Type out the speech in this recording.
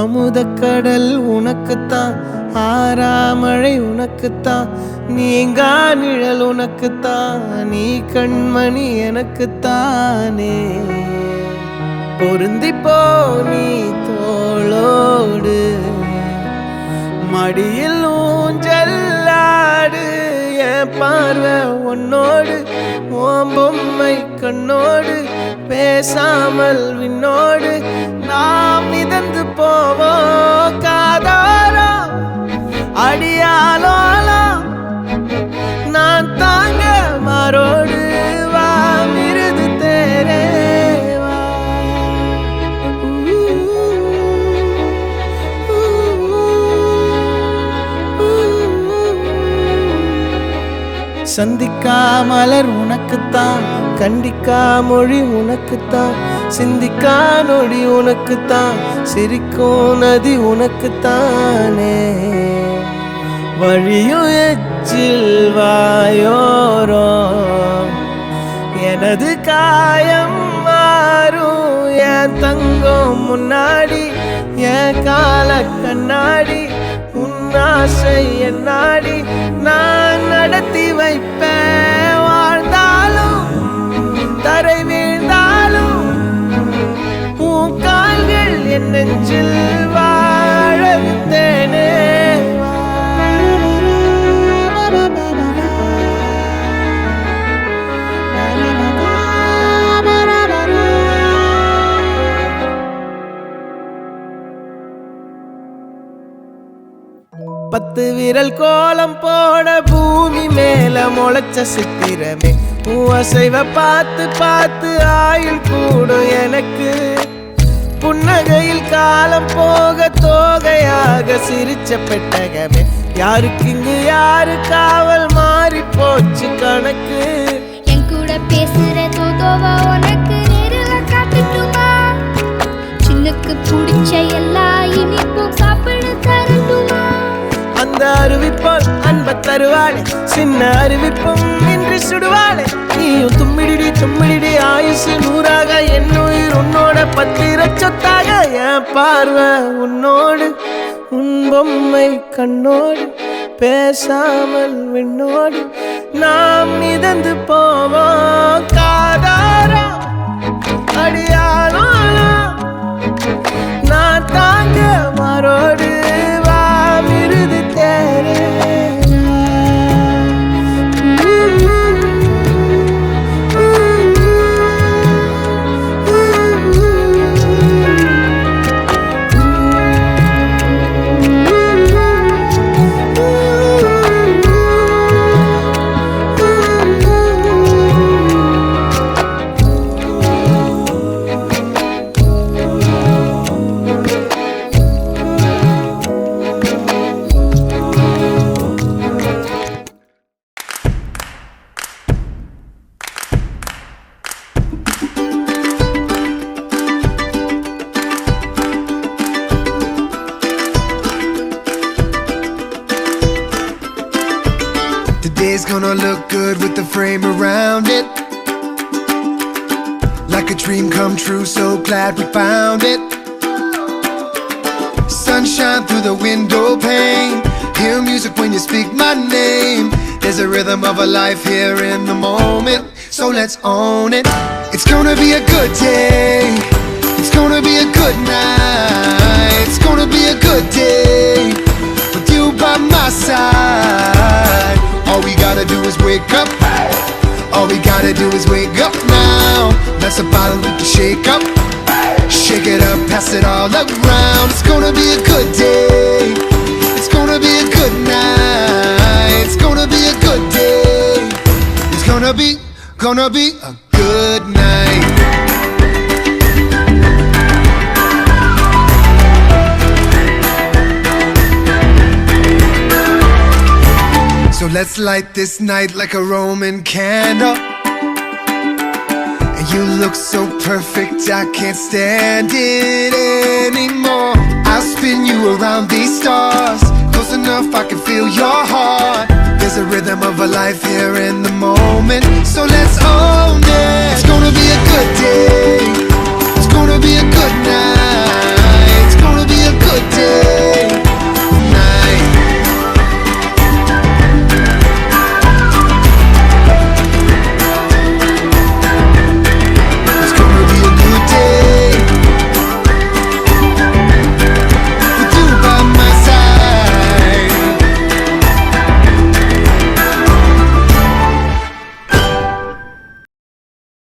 அமுதக்கடல் உனக்குத்தான், ஆறாமழை உனக்குத்தான், நீங்கா நிழல் உனக்குத்தான், நீ கண்மணி எனக்குத்தானே. பொருந்திப்போ நீ தோளோடு, மடியில் ஊஞ்சல்லாடு, என் பார்வை உன்னோடு, ஓம் பொம்மை கண்ணோடு, பேசாமல் விண்ணோடு நாம் மிதந்து போவோம் காதாரோ அடியாலோலோ. நான் தாங்க மாறோடு வா மிருது தேரே வா. சந்திக்கா மலர் உனக்குத்தான், கண்டிக்கா மொழி உனக்குத்தான், சிந்திக்கா நொடி உனக்குத்தான், சிரிக்கும் நதி உனக்குத்தானே. வழியும் எச்சில் வாயோரோ எனது காயம் மாறும், என் தங்கம் முன்னாடி என் கால கண்ணாடி, உன் ஆசை என் நாடி நான் நடத்தி வைப்பேன். வாழ்ந்தாலும் தரை வீழ்ந்தாலும் உன் கால்கள் என் நெஞ்சில் வாழ விட்டேனே. பத்து விரல் கோலம் போட பூமி மேல முளைச்ச சித்திரமே, அசைவ பார்த்து பார்த்து ஆயுள் கூடும் எனக்கு. புன்னகையில் காலம் போக தோகையாக சிரிச்ச பெட்டகமே, யாருக்கு இங்கு யாரு காவல் மாறி போச்சு கணக்கு. என் கூட பேசுற தோதோவா உனக்கு நேரில் காட்டுட்டுமா, சின்னுக்கு பிடிச்ச எல்லா இனிப்பும் சாப்பிட தரட்டுமா. அந்த அருவிப்போல் அன்ப தருவாளே, சின்ன அருவிப்பும் இன்று சுடுவாளே. நீயும் தும்மிடி தும்மிடி ஆயுசு நூறாக, என் உயிர் உன்னோட பத்திர சொத்தாக. என் பார்வை உன்னோடு, உன் பொம்மை கண்ணோடு, பேசாமல் விண்ணோடு நாம் மிதந்து போவோம் காதாரோ அடியாலோ. நான் தாங்க மாறோடு வா மிருது தேரே. Today's gonna look good with the frame around it, like a dream come true, so glad we found it. Sunshine through the window pane, hear music when you speak my name. There's a rhythm of a life here in the moment, so let's own it. It's gonna be a good day, it's gonna be a good night, it's gonna be a good day with you by my side. All we gotta do is wake up, all we gotta do is wake up now. That's a bottle we can shake up, shake it up, pass it all around. It's gonna be a good day, it's gonna be a good night, it's gonna be a good day, it's gonna be a good night. So let's light this night like a Roman candle. And you look so perfect, I can't stand it anymore. I'll spin you around these stars, close enough I can feel your heart. There's a rhythm of a life here in the moment,